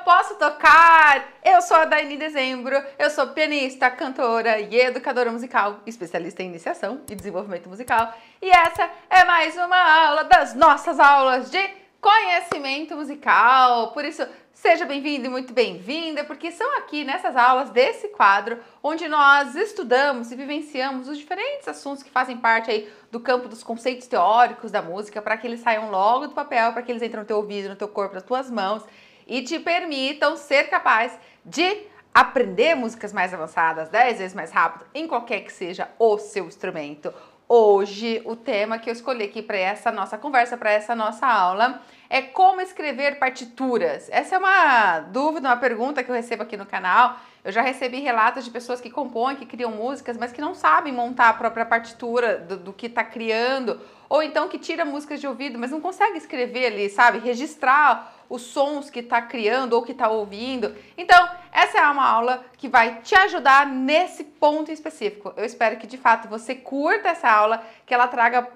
posso tocar? Eu sou a Daiane Dezembro, eu sou pianista, cantora e educadora musical, especialista em iniciação e desenvolvimento musical. E essa é mais uma aula das nossas aulas de conhecimento musical. Por isso, seja bem-vindo e muito bem-vinda, porque são aqui nessas aulas desse quadro onde nós estudamos e vivenciamos os diferentes assuntos que fazem parte aí do campo dos conceitos teóricos da música, para que eles saiam logo do papel, para que eles entrem no teu ouvido, no teu corpo, nas tuas mãos e te permitam ser capaz de aprender músicas mais avançadas, 10 vezes mais rápido, em qualquer que seja o seu instrumento. Hoje, o tema que eu escolhi aqui para essa nossa conversa, para essa nossa aula, é como escrever partituras. Essa é uma dúvida, uma pergunta que eu recebo aqui no canal. Eu já recebi relatos de pessoas que compõem, que criam músicas, mas que não sabem montar a própria partitura do que está criando, ou então que tira músicas de ouvido, mas não consegue escrever ali, sabe? Registrar os sons que está criando ou que está ouvindo. Então, essa é uma aula que vai te ajudar nesse ponto em específico. Eu espero que, de fato, você curta essa aula, que ela traga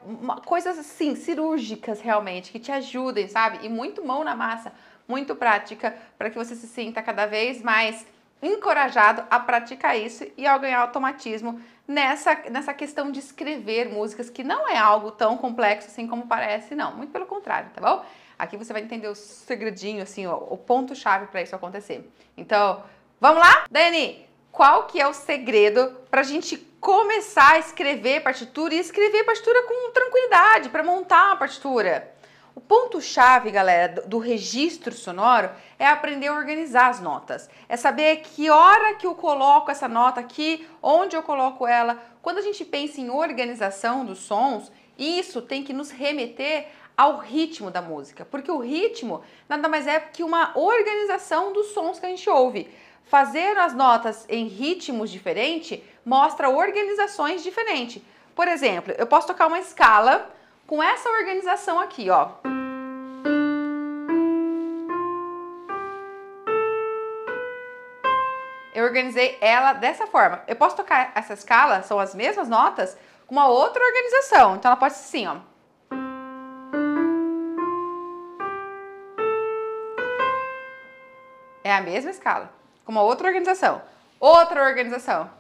coisas, assim, cirúrgicas, realmente, que te ajudem, sabe? E muito mão na massa, muito prática, para que você se sinta cada vez mais encorajado a praticar isso e ao ganhar automatismo nessa questão de escrever músicas, que não é algo tão complexo assim como parece, não. Muito pelo contrário, tá bom? Aqui você vai entender o segredinho, assim, ó, o ponto-chave para isso acontecer. Então, vamos lá? Dani, qual que é o segredo para a gente começar a escrever partitura e escrever partitura com tranquilidade, para montar uma partitura? O ponto-chave, galera, do registro sonoro é aprender a organizar as notas. É saber que hora que eu coloco essa nota aqui, onde eu coloco ela. Quando a gente pensa em organização dos sons, isso tem que nos remeter ao ritmo da música, porque o ritmo nada mais é que uma organização dos sons que a gente ouve. Fazer as notas em ritmos diferentes mostra organizações diferentes. Por exemplo, eu posso tocar uma escala com essa organização aqui, ó. Eu organizei ela dessa forma. Eu posso tocar essa escala, são as mesmas notas, com uma outra organização. Então ela pode ser assim, ó. É a mesma escala, com uma outra organização. Outra organização.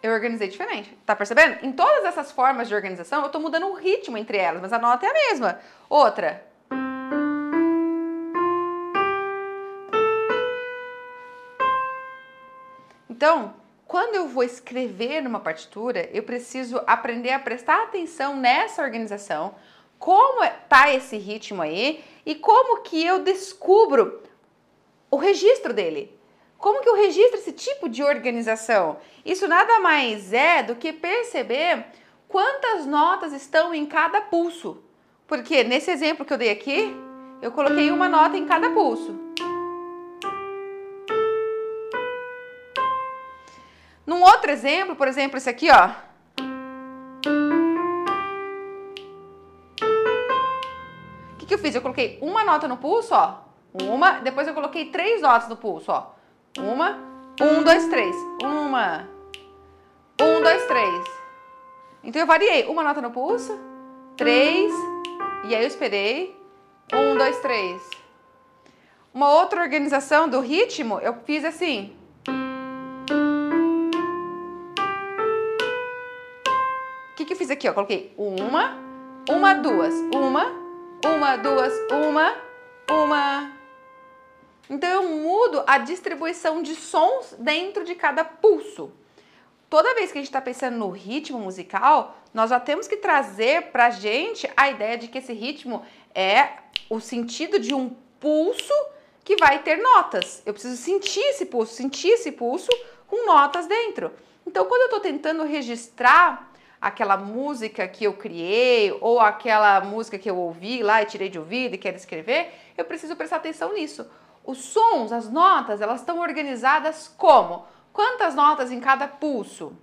Eu organizei diferente, tá percebendo? Em todas essas formas de organização, eu tô mudando o ritmo entre elas, mas a nota é a mesma. Outra. Então, quando eu vou escrever numa partitura, eu preciso aprender a prestar atenção nessa organização, como tá esse ritmo aí e como que eu descubro o registro dele. Como que eu registro esse tipo de organização? Isso nada mais é do que perceber quantas notas estão em cada pulso. Porque nesse exemplo que eu dei aqui, eu coloquei uma nota em cada pulso. Num outro exemplo, por exemplo, esse aqui, ó. O que eu fiz? Eu coloquei uma nota no pulso, ó. Uma, depois eu coloquei 3 notas no pulso, ó. Uma, 1, 2, 3. Uma, 1, 2, 3. Então eu variei uma nota no pulso, 3, e aí eu esperei. 1, 2, 3. Uma outra organização do ritmo, eu fiz assim. O que eu fiz aqui? Eu coloquei uma, 2, uma, 2, uma. Então eu mudo a distribuição de sons dentro de cada pulso. Toda vez que a gente está pensando no ritmo musical, nós já temos que trazer para a gente a ideia de que esse ritmo é o sentido de um pulso que vai ter notas. Eu preciso sentir esse pulso com notas dentro. Então, quando eu estou tentando registrar aquela música que eu criei ou aquela música que eu ouvi lá e tirei de ouvido e quero escrever, eu preciso prestar atenção nisso. Os sons, as notas, elas estão organizadas como? Quantas notas em cada pulso?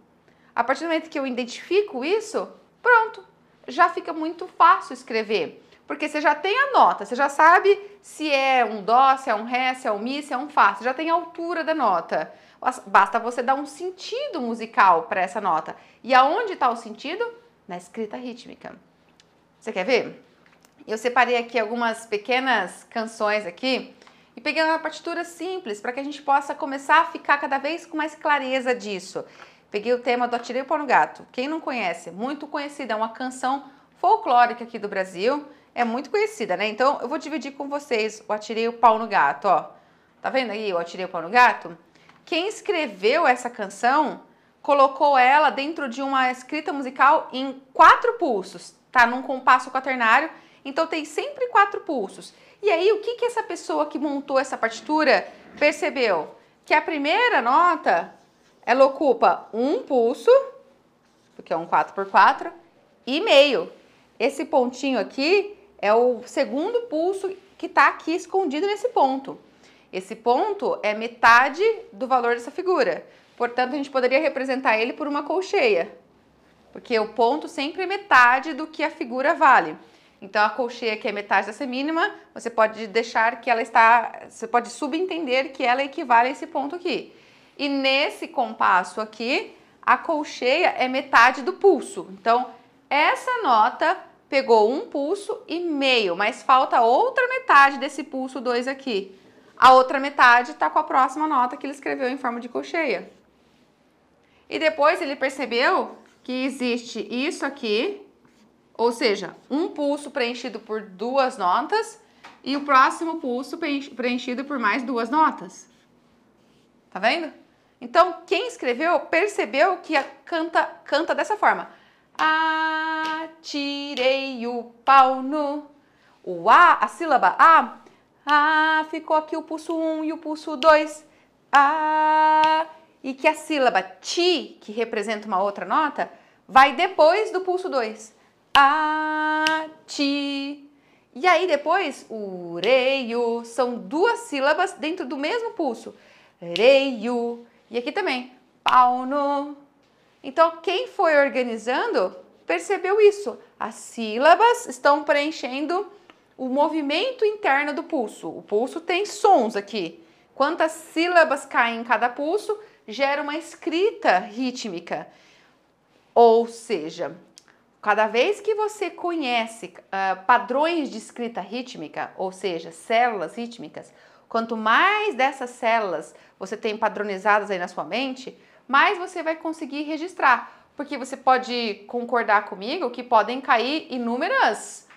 A partir do momento que eu identifico isso, pronto, já fica muito fácil escrever. Porque você já tem a nota, você já sabe se é um dó, se é um ré, se é um mi, se é um fá, você já tem a altura da nota. Basta você dar um sentido musical para essa nota. E aonde está o sentido? Na escrita rítmica. Você quer ver? Eu separei aqui algumas pequenas canções aqui e peguei uma partitura simples para que a gente possa começar a ficar cada vez com mais clareza disso. Peguei o tema do Atirei o Pau no Gato. Quem não conhece, muito conhecida, é uma canção folclórica aqui do Brasil. É muito conhecida, né? Então eu vou dividir com vocês o Atirei o Pau no Gato, ó. Tá vendo aí o Atirei o Pau no Gato? Quem escreveu essa canção colocou ela dentro de uma escrita musical em 4 pulsos, tá? Num compasso quaternário. Então tem sempre 4 pulsos. E aí o que essa pessoa que montou essa partitura percebeu? Que a primeira nota, ela ocupa um pulso, porque é um 4x4, e meio. Esse pontinho aqui é o segundo pulso que está aqui escondido nesse ponto. Esse ponto é metade do valor dessa figura. Portanto, a gente poderia representar ele por uma colcheia, porque o ponto sempre é metade do que a figura vale. Então, a colcheia, que é metade da semínima, você pode deixar que ela está... Você pode subentender que ela equivale a esse ponto aqui. E nesse compasso aqui, a colcheia é metade do pulso. Então, essa nota pegou um pulso e meio, mas falta outra metade desse pulso 2 aqui. A outra metade está com a próxima nota que ele escreveu em forma de colcheia. E depois ele percebeu que existe isso aqui, ou seja, um pulso preenchido por 2 notas e o próximo pulso preenchido por mais 2 notas. Tá vendo? Então, quem escreveu percebeu que canta dessa forma. Atirei o pau no... O A, a sílaba A, ficou aqui o pulso 1 e o pulso 2. E que a sílaba ti, que representa uma outra nota, vai depois do pulso 2. Ti. E aí depois, o reio, são 2 sílabas dentro do mesmo pulso. Reio. E aqui também, pau no. Então, quem foi organizando percebeu isso. As sílabas estão preenchendo o movimento interno do pulso. O pulso tem sons aqui. Quantas sílabas caem em cada pulso, gera uma escrita rítmica. Ou seja, cada vez que você conhece padrões de escrita rítmica, ou seja, células rítmicas, quanto mais dessas células você tem padronizadas aí na sua mente, mais você vai conseguir registrar. Porque você pode concordar comigo que podem cair inúmeras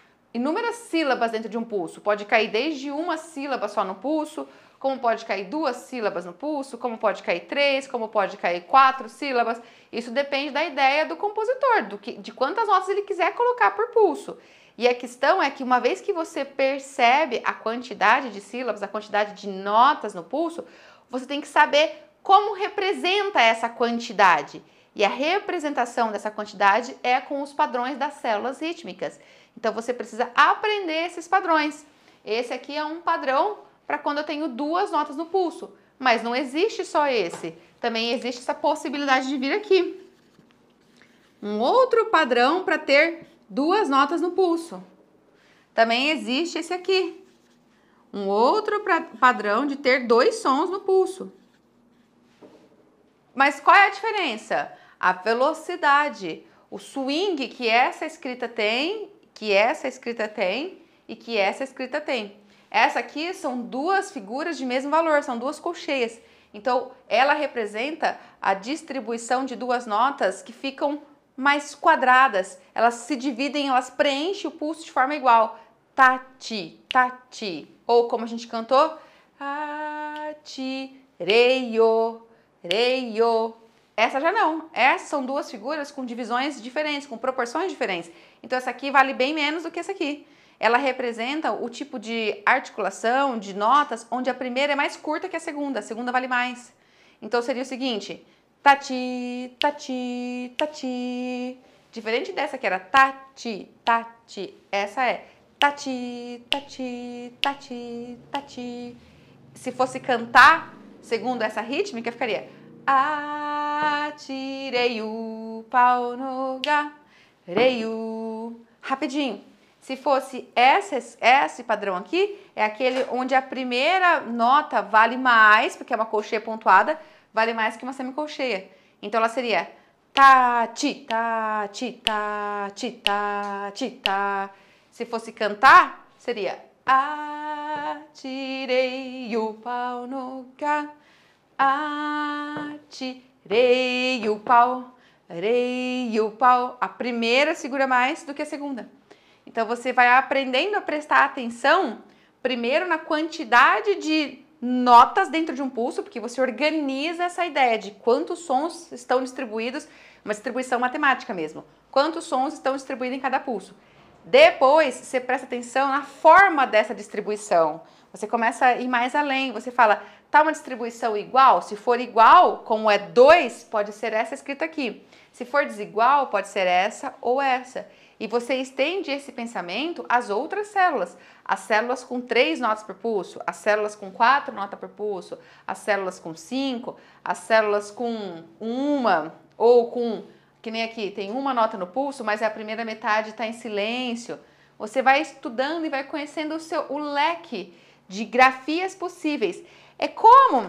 sílabas dentro de um pulso. Pode cair desde uma sílaba só no pulso, como pode cair 2 sílabas no pulso, como pode cair 3, como pode cair 4 sílabas. Isso depende da ideia do compositor, de quantas notas ele quiser colocar por pulso. E a questão é que uma vez que você percebe a quantidade de sílabas, a quantidade de notas no pulso, você tem que saber como representa essa quantidade. E a representação dessa quantidade é com os padrões das células rítmicas. Então você precisa aprender esses padrões. Esse aqui é um padrão para quando eu tenho 2 notas no pulso. Mas não existe só esse. Também existe essa possibilidade de vir aqui. Um outro padrão para ter 2 notas no pulso. Também existe esse aqui. Um outro padrão de ter 2 sons no pulso. Mas qual é a diferença? A velocidade, o swing que essa escrita tem, que essa escrita tem e que essa escrita tem. Essa aqui são 2 figuras de mesmo valor, são 2 colcheias. Então, ela representa a distribuição de 2 notas que ficam mais quadradas. Elas se dividem, elas preenchem o pulso de forma igual. Tati, tati. Ou como a gente cantou, ati, reio, reio. Essa já não. Essas são 2 figuras com divisões diferentes, com proporções diferentes. Então, essa aqui vale bem menos do que essa aqui. Ela representa o tipo de articulação, de notas, onde a primeira é mais curta que a segunda vale mais. Então, seria o seguinte, tati, tati, tati. Diferente dessa que era tati, tati. Essa é tati, tati, tati, tati. Se fosse cantar, segundo essa rítmica, ficaria atirei o pau no gareio. Rapidinho. Se fosse esse padrão aqui, é aquele onde a primeira nota vale mais, porque é uma colcheia pontuada, vale mais que uma semicolcheia. Então, ela seria tá, ti, tá, ti, tá, ti, tá, ti, tá. Se fosse cantar, seria atirei o pau no gato, atirei o pau, rei o pau. A primeira segura mais do que a segunda. Então você vai aprendendo a prestar atenção primeiro na quantidade de notas dentro de um pulso, porque você organiza essa ideia de quantos sons estão distribuídos, uma distribuição matemática mesmo. Quantos sons estão distribuídos em cada pulso. Depois, você presta atenção na forma dessa distribuição. Você começa a ir mais além. Você fala, tá uma distribuição igual? Se for igual, como é 2, pode ser essa escrita aqui. Se for desigual, pode ser essa ou essa. E você estende esse pensamento às outras células. As células com 3 notas por pulso, as células com 4 notas por pulso, as células com 5, as células com 1 ou com... que nem aqui, tem 1 nota no pulso, mas a primeira metade está em silêncio. Você vai estudando e vai conhecendo o leque de grafias possíveis. É como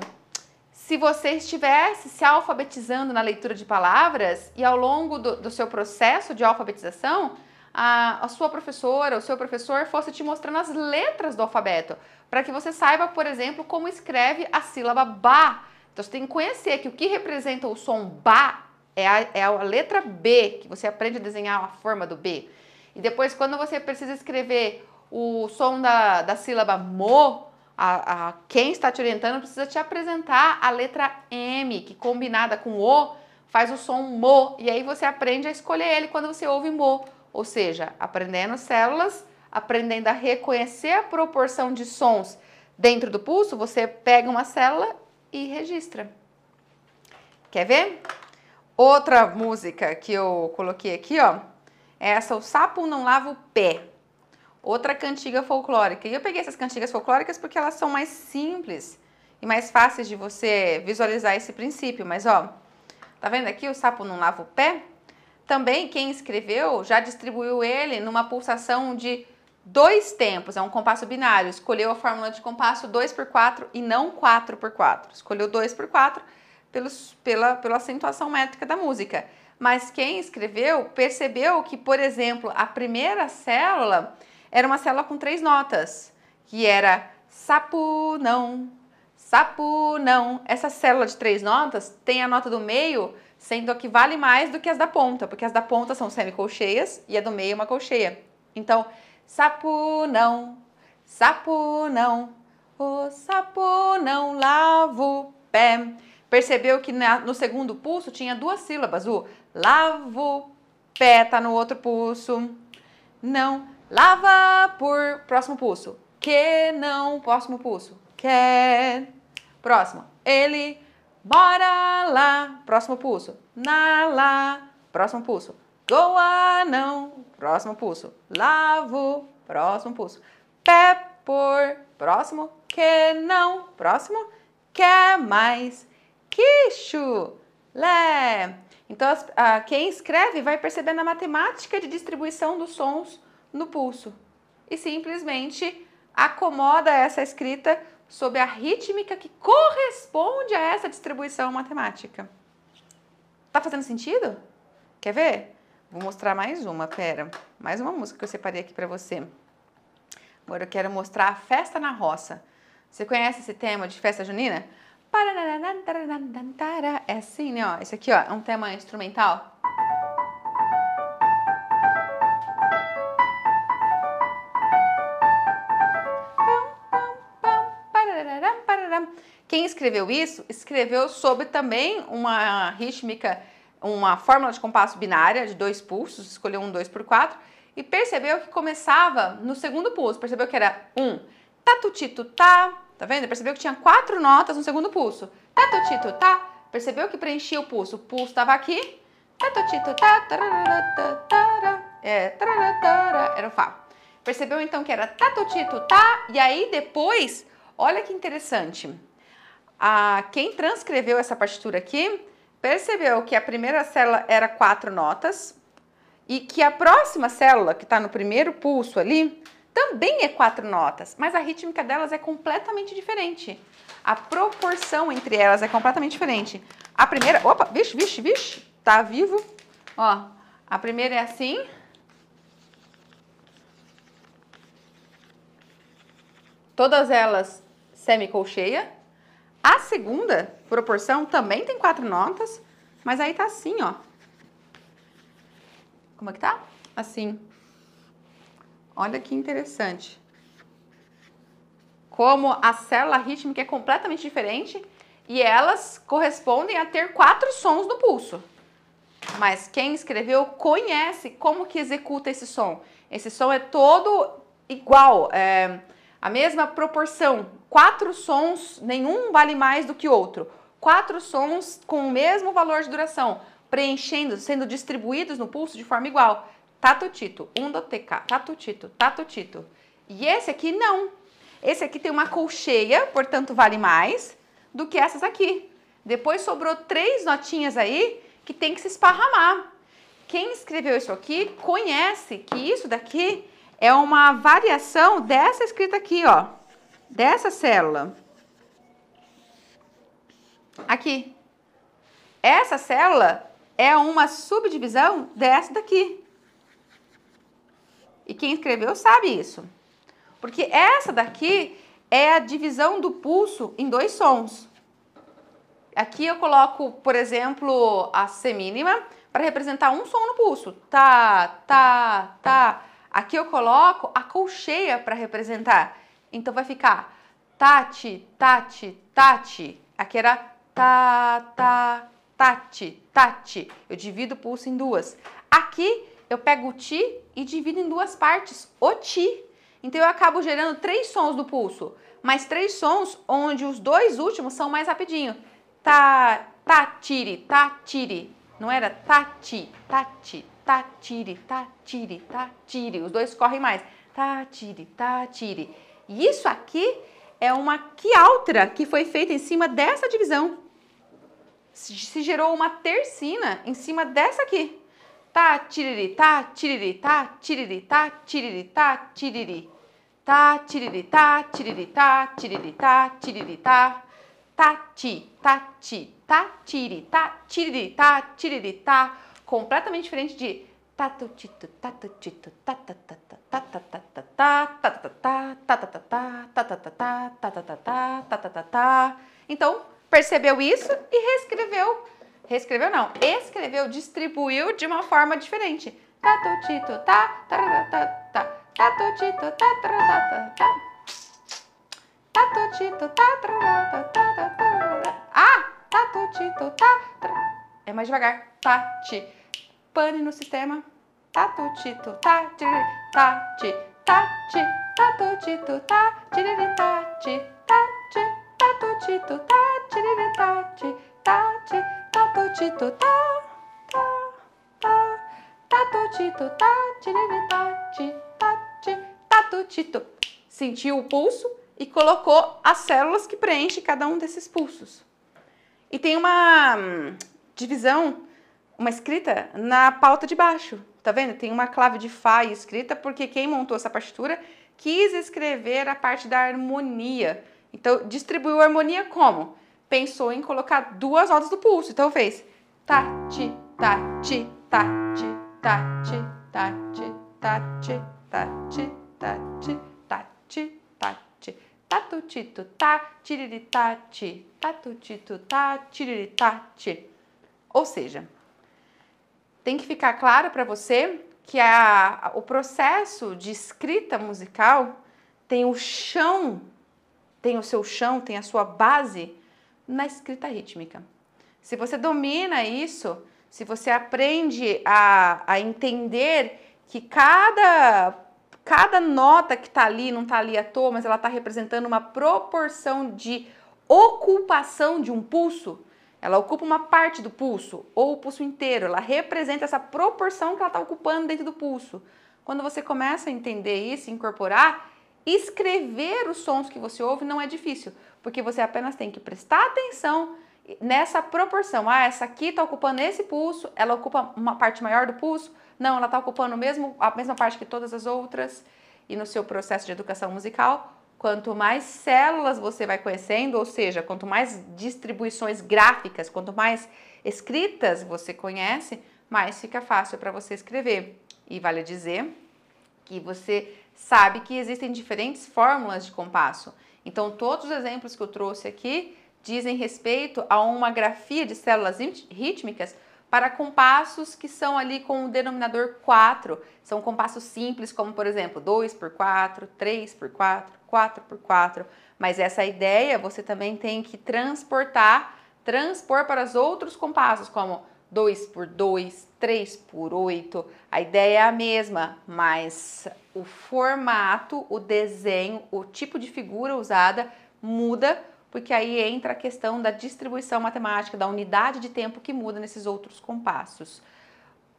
se você estivesse se alfabetizando na leitura de palavras e ao longo do seu processo de alfabetização, a sua professora, o seu professor fosse te mostrando as letras do alfabeto, para que você saiba, por exemplo, como escreve a sílaba ba. Então você tem que conhecer que o que representa o som ba é a letra B, que você aprende a desenhar a forma do B. E depois, quando você precisa escrever o som da sílaba mo, quem está te orientando precisa te apresentar a letra M, que combinada com o faz o som mo. E aí você aprende a escolher ele quando você ouve mo. Ou seja, aprendendo células, aprendendo a reconhecer a proporção de sons dentro do pulso, você pega uma célula e registra. Quer ver? Outra música que eu coloquei aqui, ó, é essa, O Sapo Não Lava o Pé. Outra cantiga folclórica. E eu peguei essas cantigas folclóricas porque elas são mais simples e mais fáceis de você visualizar esse princípio. Mas, ó, tá vendo aqui o sapo não lava o pé? Também quem escreveu já distribuiu ele numa pulsação de 2 tempos. É um compasso binário. Escolheu a fórmula de compasso 2x4 e não 4x4. Escolheu 2x4 pela acentuação métrica da música. Mas quem escreveu percebeu que, por exemplo, a primeira célula era uma célula com 3 notas, que era sapo não, sapo não. Essa célula de 3 notas tem a nota do meio, sendo que vale mais do que as da ponta, porque as da ponta são semicolcheias e a do meio é uma colcheia. Então, sapo não, o sapo não lava o pé. Percebeu que no segundo pulso tinha 2 sílabas, o lavo pé tá no outro pulso, não, lava por próximo pulso, que não, próximo pulso, quer, próximo, ele mora lá, próximo pulso, na lá, próximo pulso, goa não, próximo pulso, lavo, próximo pulso, pé por, próximo, que não, próximo, quer mais, quicho, lé. Então, quem escreve vai percebendo a matemática de distribuição dos sons no pulso e simplesmente acomoda essa escrita sob a rítmica que corresponde a essa distribuição matemática. Tá fazendo sentido? Quer ver? Vou mostrar mais uma, pera. Mais uma música que eu separei aqui para você. Agora eu quero mostrar a Festa na Roça. Você conhece esse tema de festa junina? É assim, né? Ó, esse aqui, ó, é um tema instrumental. Quem escreveu isso, escreveu sob também uma rítmica, uma fórmula de compasso binária de 2 pulsos, escolheu um 2x4 e percebeu que começava no segundo pulso, percebeu que era um tatutito tá, tá vendo? Percebeu que tinha 4 notas no segundo pulso, tatutito tá, percebeu que preenchia o pulso estava aqui, tatutito tá, era o Fá. Percebeu então que era tatutito tá, e aí depois, olha que interessante, quem transcreveu essa partitura aqui percebeu que a primeira célula era 4 notas e que a próxima célula, que está no primeiro pulso ali, também é 4 notas, mas a rítmica delas é completamente diferente. A proporção entre elas é completamente diferente. A primeira, opa, vixe, tá vivo. Ó, a primeira é assim. Todas elas semicolcheia. A segunda proporção também tem 4 notas, mas aí tá assim, ó. Como é que tá? Assim. Olha que interessante. Como a célula rítmica é completamente diferente e elas correspondem a ter 4 sons no pulso. Mas quem escreveu conhece como que executa esse som. Esse som é todo igual, a mesma proporção. 4 sons, nenhum vale mais do que outro. 4 sons com o mesmo valor de duração, preenchendo, sendo distribuídos no pulso de forma igual. Tato-tito, undoteca, tato-tito, tato-tito. E esse aqui não. Esse aqui tem uma colcheia, portanto vale mais do que essas aqui. Depois sobrou 3 notinhas aí que tem que se esparramar. Quem escreveu isso aqui conhece que isso daqui é uma variação dessa escrita aqui, ó. Dessa célula. Aqui. Essa célula é uma subdivisão dessa daqui. E quem escreveu sabe isso. Porque essa daqui é a divisão do pulso em 2 sons. Aqui eu coloco, por exemplo, a semínima para representar um som no pulso. Tá, tá, tá. Aqui eu coloco a colcheia para representar. Então vai ficar tati, tati, tati. Aqui era tá, tá, tati, tati. Eu divido o pulso em 2. Aqui eu pego o ti e divido em 2 partes, o ti. Então eu acabo gerando 3 sons no pulso, mas 3 sons onde os 2 últimos são mais rapidinho. Tá, tatiri, tatiri. Não era tati, tati, tatiri, tatiri, tatiri. Os 2 correm mais. Tatiri, tatiri. E isso aqui é uma quialtra que foi feita em cima dessa divisão. Se gerou uma tercina em cima dessa aqui. Tá, tiriri, tá, tiriri, tá, tiriri, tá, tiriri, tá, tiriri. Tá, tiriri, tá, tiriri, tá, tiriri, tá, tiriri, tá. Tati, tati, tatiri, tá, tiriri, tá, tiriri, tá. Completamente diferente de tatutito, tatutito, tatatata, tatatata, tatatata, tatatata, tatatata, tatatata, tatatata. Então, percebeu isso e reescreveu. Reescreveu não, escreveu, distribuiu de uma forma diferente. Tatutito, tá, taratata, tatutito, tá, taratata. Tatutito, tá, taratata. Ah, tatutito, tá. É mais devagar. Tati. Pane no sistema. Tatutito, tá, tati, tati, tatutito, tá, tati, tati, tatutito, tá, tati, tati, tatutito, tá, tá, tatutito, tá, tati, tati, tatutito. Sentiu o pulso e colocou as células que preenchem cada um desses pulsos. E tem uma divisão, uma escrita na pauta de baixo, tá vendo? Tem uma clave de Fá escrita porque quem montou essa partitura quis escrever a parte da harmonia. Então, distribuiu a harmonia como? Pensou em colocar 2 notas do pulso. Então, fez tati, tati, tati, tati, tati, tati, tati, tati, tati, tati, tatutito, tá, tiriritati, tatutito, tá, tiriritati. Ou seja, tem que ficar claro para você que o processo de escrita musical tem o chão, tem o seu chão, tem a sua base na escrita rítmica. Se você domina isso, se você aprende a entender que cada nota que está ali, não está ali à toa, mas ela está representando uma proporção de ocupação de um pulso, ela ocupa uma parte do pulso, ou o pulso inteiro, ela representa essa proporção que ela está ocupando dentro do pulso. Quando você começa a entender isso, incorporar, escrever os sons que você ouve não é difícil, porque você apenas tem que prestar atenção nessa proporção. Ah, essa aqui está ocupando esse pulso, ela ocupa uma parte maior do pulso? Não, ela está ocupando a mesma parte que todas as outras. E no seu processo de educação musical, quanto mais células você vai conhecendo, ou seja, quanto mais distribuições gráficas, quanto mais escritas você conhece, mais fica fácil para você escrever. E vale dizer que você sabe que existem diferentes fórmulas de compasso. Então, todos os exemplos que eu trouxe aqui dizem respeito a uma grafia de células rítmicas para compassos que são ali com o denominador 4. São compassos simples, como por exemplo 2x4, 3x4, 4x4. Mas essa ideia você também tem que transpor para os outros compassos, como 2x2, 3x8. A ideia é a mesma, mas o formato, o desenho, o tipo de figura usada muda, porque aí entra a questão da distribuição matemática, da unidade de tempo que muda nesses outros compassos.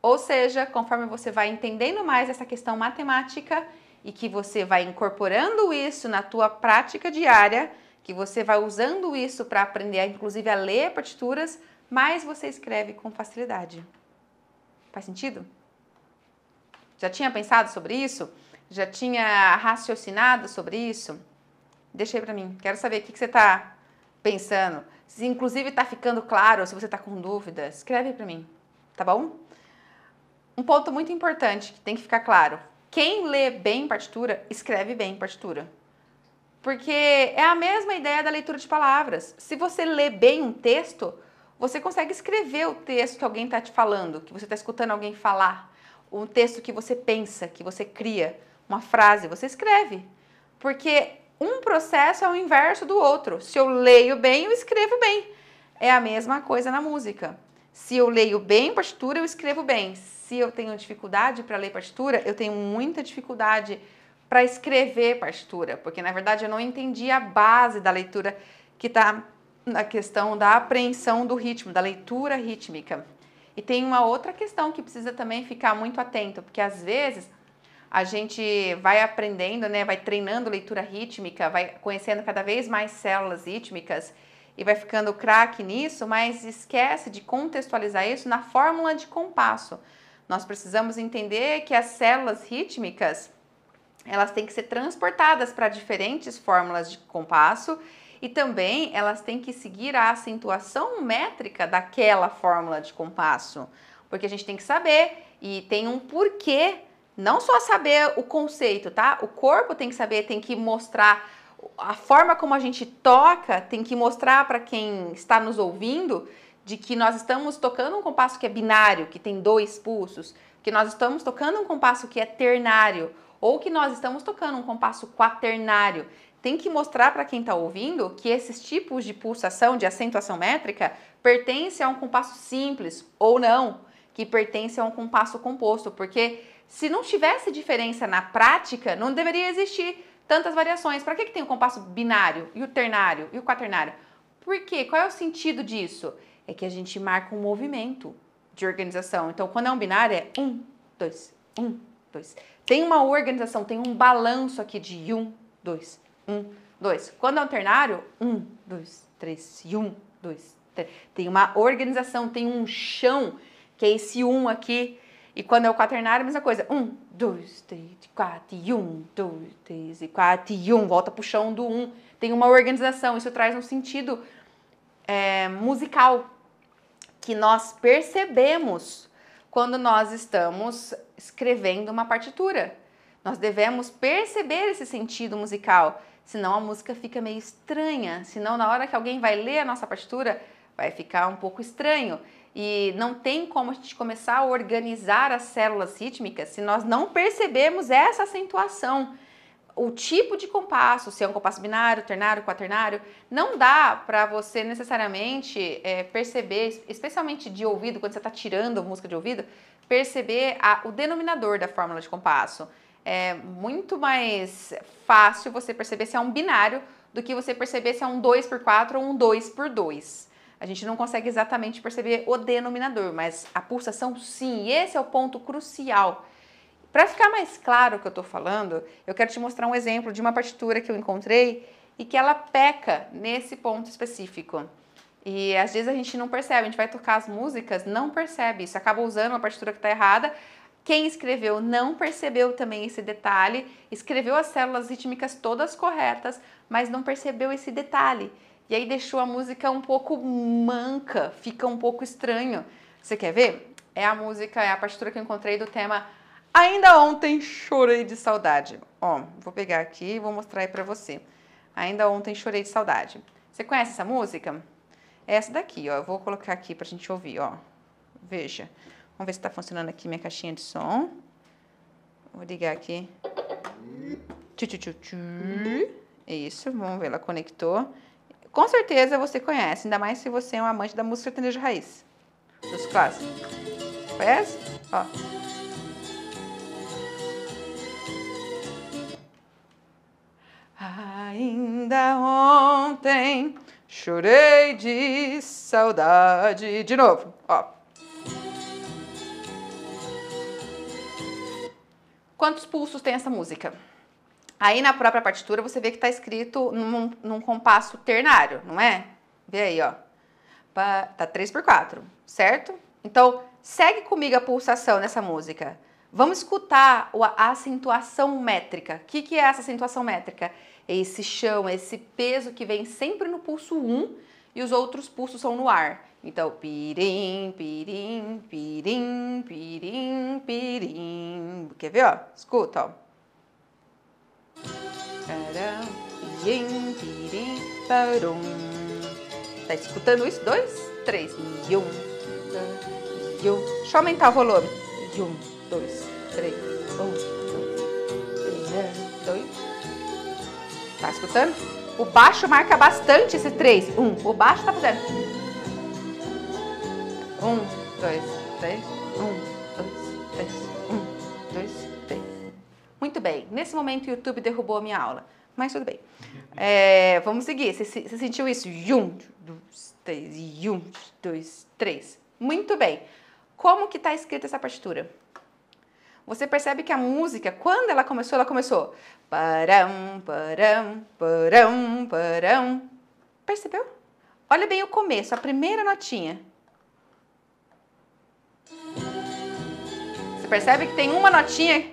Ou seja, conforme você vai entendendo mais essa questão matemática e que você vai incorporando isso na tua prática diária, que você vai usando isso para aprender, inclusive, a ler partituras, mais você escreve com facilidade. Faz sentido? Já tinha pensado sobre isso? Já tinha raciocinado sobre isso? Deixa aí pra mim. Quero saber o que você tá pensando. Se inclusive tá ficando claro, se você tá com dúvidas, escreve pra mim, tá bom? Um ponto muito importante que tem que ficar claro. Quem lê bem partitura, escreve bem partitura. Porque é a mesma ideia da leitura de palavras. Se você lê bem um texto, você consegue escrever o texto que alguém está te falando, que você está escutando alguém falar. Um texto que você pensa, que você cria. Uma frase, você escreve. Porque um processo é o inverso do outro. Se eu leio bem, eu escrevo bem. É a mesma coisa na música. Se eu leio bem partitura, eu escrevo bem. Se eu tenho dificuldade para ler partitura, eu tenho muita dificuldade para escrever partitura, porque na verdade eu não entendi a base da leitura que está na questão da apreensão do ritmo, da leitura rítmica. E tem uma outra questão que precisa também ficar muito atento, porque às vezes a gente vai aprendendo, né, vai treinando leitura rítmica, vai conhecendo cada vez mais células rítmicas e vai ficando craque nisso, mas esquece de contextualizar isso na fórmula de compasso. Nós precisamos entender que as células rítmicas, elas têm que ser transportadas para diferentes fórmulas de compasso e também elas têm que seguir a acentuação métrica daquela fórmula de compasso, porque a gente tem que saber e tem um porquê. Não só saber o conceito, tá? O corpo tem que saber, tem que mostrar a forma como a gente toca, tem que mostrar para quem está nos ouvindo de que nós estamos tocando um compasso que é binário, que tem 2 pulsos, que nós estamos tocando um compasso que é ternário, ou que nós estamos tocando um compasso quaternário. Tem que mostrar para quem está ouvindo que esses tipos de pulsação, de acentuação métrica, pertencem a um compasso simples ou não, que pertence a um compasso composto, porque se não tivesse diferença na prática, não deveria existir tantas variações. Para que tem o compasso binário e o ternário e o quaternário? Por quê? Qual é o sentido disso? É que a gente marca um movimento de organização. Então, quando é um binário, é 1, 2, 1, 2. Tem uma organização, tem um balanço aqui de 1, 2, 1, 2. Quando é um ternário, 1, 2, 3, e 1, 2, 3. Tem uma organização, tem um chão, que é esse 1 aqui. E quando é o quaternário, a mesma coisa. 1, 2, 3, 4, e 1, 2, 3, e 4, e 1. Volta pro chão do 1. Tem uma organização. Isso traz um sentido musical que nós percebemos quando nós estamos escrevendo uma partitura. Nós devemos perceber esse sentido musical, senão a música fica meio estranha. Senão, na hora que alguém vai ler a nossa partitura, vai ficar um pouco estranho. E não tem como a gente começar a organizar as células rítmicas se nós não percebemos essa acentuação. O tipo de compasso, se é um compasso binário, ternário, quaternário, não dá para você necessariamente perceber, especialmente de ouvido, quando você está tirando música de ouvido, perceber o denominador da fórmula de compasso. É muito mais fácil você perceber se é um binário do que você perceber se é um 2x4 ou um 2x2. A gente não consegue exatamente perceber o denominador, mas a pulsação sim, e esse é o ponto crucial. Para ficar mais claro o que eu estou falando, eu quero te mostrar um exemplo de uma partitura que eu encontrei e que ela peca nesse ponto específico. E às vezes a gente não percebe, a gente vai tocar as músicas, não percebe isso, acaba usando uma partitura que está errada, Quem escreveu não percebeu também esse detalhe, escreveu as células rítmicas todas corretas, mas não percebeu esse detalhe. E aí deixou a música um pouco manca, fica um pouco estranho. Você quer ver? É a música, é a partitura que eu encontrei do tema Ainda Ontem Chorei de Saudade. Ó, vou pegar aqui e vou mostrar aí pra você. Ainda Ontem Chorei de Saudade. Você conhece essa música? É essa daqui, ó. Eu vou colocar aqui pra gente ouvir, ó. Veja. Vamos ver se tá funcionando aqui minha caixinha de som. Vou ligar aqui. Isso, vamos ver, ela conectou. Com certeza você conhece, ainda mais se você é um amante da música sertaneja raiz. Dos clássicos. Conhece? Ó. Ainda ontem chorei de saudade. De novo, ó. Quantos pulsos tem essa música? Aí na própria partitura você vê que está escrito num compasso ternário, não é? Vê aí, ó. Tá 3/4, certo? Então, segue comigo a pulsação nessa música. Vamos escutar a acentuação métrica. O que é essa acentuação métrica? É esse chão, esse peso que vem sempre no pulso 1 e os outros pulsos são no ar. Então, pirim, pirim, pirim, pirim, pirim. Quer ver, ó? Escuta, ó. Tá escutando isso? 2, 3. Deixa eu aumentar o volume. 1, 2, 3. 1, 2. Tá escutando? O baixo marca bastante esse 3. O baixo tá fazendo. 1, 2, 3. 1, 2, 3. 1, 2, 3. Muito bem. Nesse momento o YouTube derrubou a minha aula. Mas tudo bem. Vamos seguir. Você sentiu isso? 1, 2, 3. 1, 2, 3. Muito bem. Como que está escrita essa partitura? Você percebe que a música, quando ela começou param, param, param, param. Percebeu? Olha bem o começo, a primeira notinha. Você percebe que tem uma notinha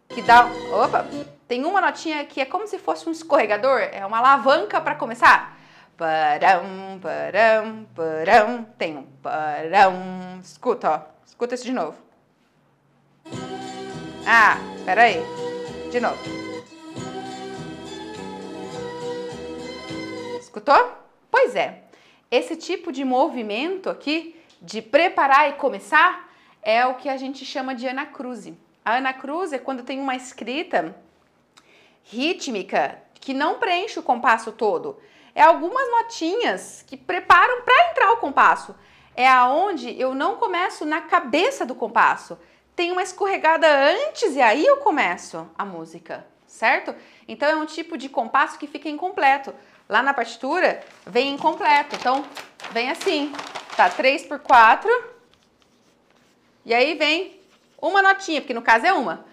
que dá... Opa! Tem uma notinha que é como se fosse um escorregador, é uma alavanca para começar. Param, param, param. Tem um param. Escuta, ó. Escuta isso de novo. Ah, peraí. De novo. Escutou? Pois é. Esse tipo de movimento aqui, de preparar e começar, é o que a gente chama de anacruse. A anacruse é quando tem uma escrita rítmica que não preenche o compasso todo. É algumas notinhas que preparam para entrar o compasso. É aonde eu não começo na cabeça do compasso. Tem uma escorregada antes e aí eu começo a música, certo? Então é um tipo de compasso que fica incompleto. Lá na partitura vem incompleto. Então vem assim, tá 3/4. E aí vem uma notinha, porque no caso é uma.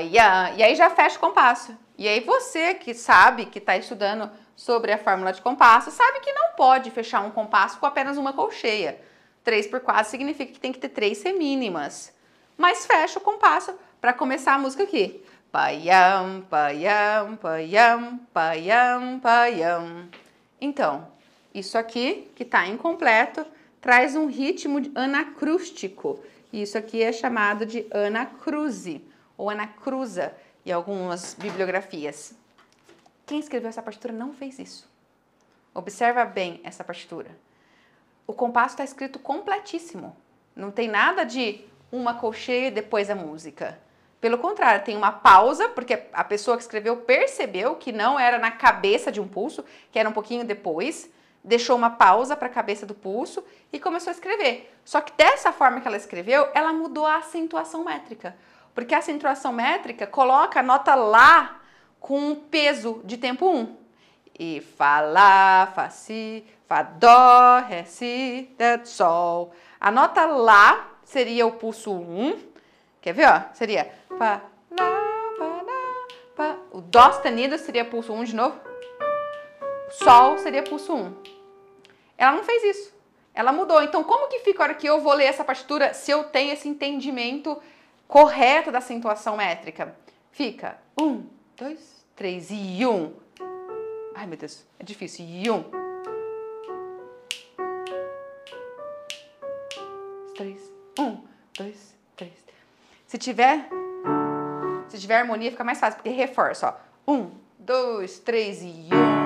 E aí já fecha o compasso. E aí você que sabe, que está estudando sobre a fórmula de compasso, sabe que não pode fechar um compasso com apenas uma colcheia. 3/4 significa que tem que ter 3 semínimas. Mas fecha o compasso para começar a música aqui. Paiam, paiam, paiam, paiam, paiam. Então, isso aqui, que está incompleto, traz um ritmo anacrústico. Isso aqui é chamado de anacruse ou anacrusa em algumas bibliografias. Quem escreveu essa partitura não fez isso. Observa bem essa partitura. O compasso está escrito completíssimo. Não tem nada de uma colcheia e depois a música. Pelo contrário, tem uma pausa, porque a pessoa que escreveu percebeu que não era na cabeça de um pulso, que era um pouquinho depois, deixou uma pausa para a cabeça do pulso e começou a escrever. Só que dessa forma que ela escreveu, ela mudou a acentuação métrica. Porque a acentuação métrica coloca a nota Lá com um peso de tempo 1. E Fá, Lá, Fá, Si, Fá, Dó, Ré, Si, Dó, Sol. A nota Lá seria o pulso 1. Quer ver, ó? Seria Fá, Lá, Fá, Lá, Fá. O Dó sustenido seria pulso 1 de novo. O Sol seria pulso 1. Ela não fez isso. Ela mudou. Então, como que fica a hora que eu vou ler essa partitura se eu tenho esse entendimento correto da acentuação métrica fica 1, 2, 3 e 1. Ai, meu Deus, é difícil. E 1, 3, 1, 2, 3. Se tiver harmonia, fica mais fácil, porque reforça, ó. 1, 2, 3 e 1.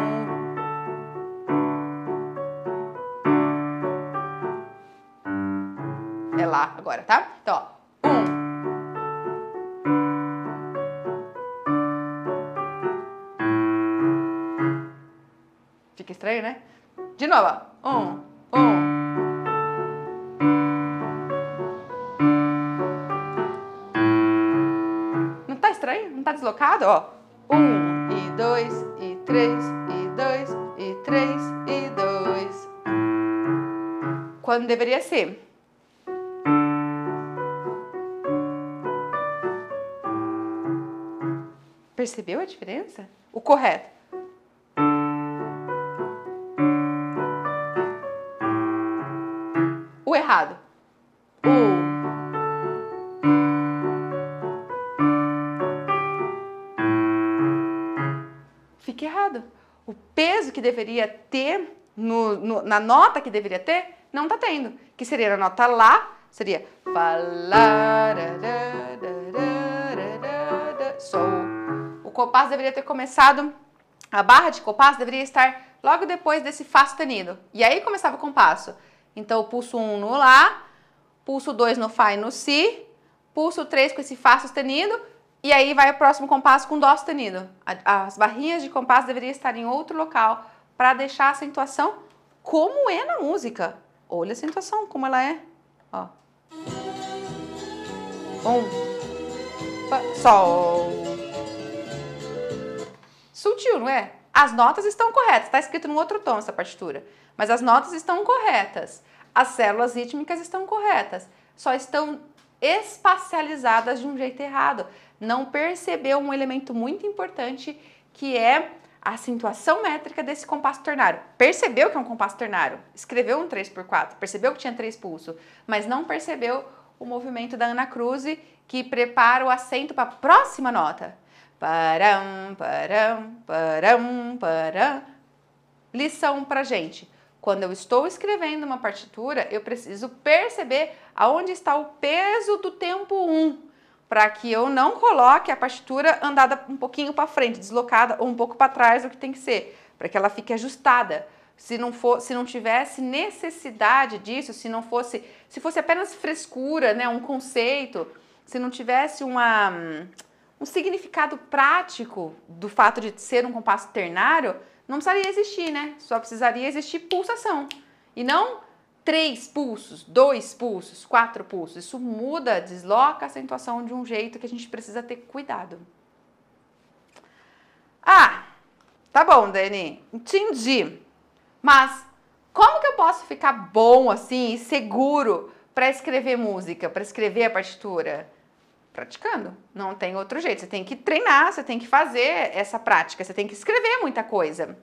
É lá agora, tá? Então, ó. 1. Fica estranho, né? De novo, ó. 1, 1. Não tá estranho? Não tá deslocado? Ó. 1 e 2 e 3 e 2 e 3 e 2. Quando deveria ser? Percebeu a diferença? O correto. O errado. Fica errado. O peso que deveria ter na nota que deveria ter, não tá tendo. Que seria a nota Lá, seria Fá, Lá, Sol. O compasso deveria ter começado, a barra de compasso deveria estar logo depois desse Fá sustenido. E aí começava o compasso. Então, pulso 1 no Lá, pulso 2 no Fá e no Si, pulso 3 com esse Fá sustenido, e aí vai o próximo compasso com Dó sustenido. As barrinhas de compasso deveriam estar em outro local para deixar a acentuação como é na música. Olha a acentuação, como ela é. Ó. 1, Fá, Sol. Sutil, não é? As notas estão corretas. Está escrito num outro tom essa partitura. Mas as notas estão corretas. As células rítmicas estão corretas. Só estão espacializadas de um jeito errado. Não percebeu um elemento muito importante que é a acentuação métrica desse compasso ternário. Percebeu que é um compasso ternário, escreveu um 3x4, percebeu que tinha 3 pulsos, mas não percebeu o movimento da Ana Cruz que prepara o acento para a próxima nota. Param, param, param, param. Lição pra gente. Quando eu estou escrevendo uma partitura, eu preciso perceber aonde está o peso do tempo 1, para que eu não coloque a partitura andada um pouquinho para frente, deslocada, ou um pouco para trás do que tem que ser, para que ela fique ajustada. Se não tivesse necessidade disso, se fosse apenas frescura, né, um conceito, se não tivesse um significado prático do fato de ser um compasso ternário, não precisaria existir, né? Só precisaria existir pulsação. E não 3 pulsos, 2 pulsos, 4 pulsos. Isso muda, desloca a acentuação de um jeito que a gente precisa ter cuidado. Ah, tá bom, Dani, entendi. Mas como que eu posso ficar bom assim e seguro para escrever música, para escrever a partitura? Praticando, não tem outro jeito. Você tem que treinar, você tem que fazer essa prática, você tem que escrever muita coisa.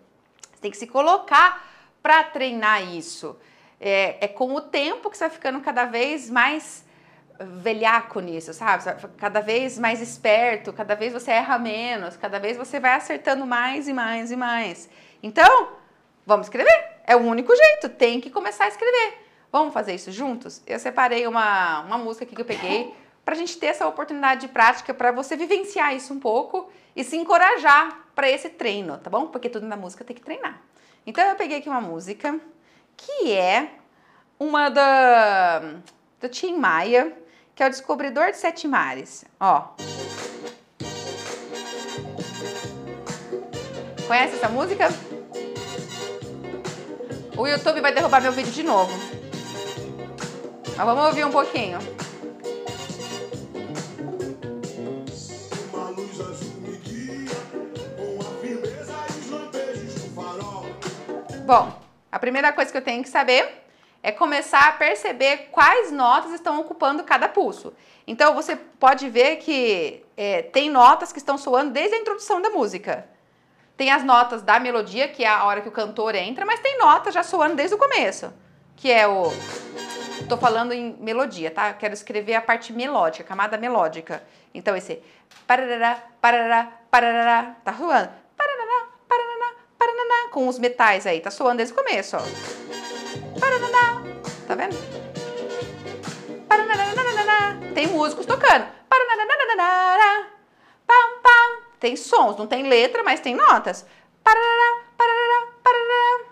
Você tem que se colocar para treinar isso. É com o tempo que você vai ficando cada vez mais velhaco nisso, sabe? Cada vez mais esperto, cada vez você erra menos, cada vez você vai acertando mais e mais e mais. Então, vamos escrever. É o único jeito, tem que começar a escrever. Vamos fazer isso juntos? Eu separei uma música aqui que eu peguei para a gente ter essa oportunidade de prática, para você vivenciar isso um pouco e se encorajar para esse treino, tá bom? Porque tudo na música tem que treinar. Então eu peguei aqui uma música que é uma do Tim Maia, que é o Descobridor de Sete Mares. Ó. Conhece essa música? O YouTube vai derrubar meu vídeo de novo. Mas vamos ouvir um pouquinho. Bom, a primeira coisa que eu tenho que saber é começar a perceber quais notas estão ocupando cada pulso. Então, você pode ver que tem notas que estão soando desde a introdução da música. Tem as notas da melodia, que é a hora que o cantor entra, mas tem notas já soando desde o começo, que é o tô falando em melodia, tá? Eu quero escrever a parte melódica, a camada melódica. Então esse parará, parará, parará, tá soando. Parará, parará, parará, com os metais aí, tá soando desde o começo, ó. Parará, tá vendo? Parará, tem músicos tocando. Parará, pam, pam. Tem sons, não tem letra, mas tem notas. Parará, parará, parará,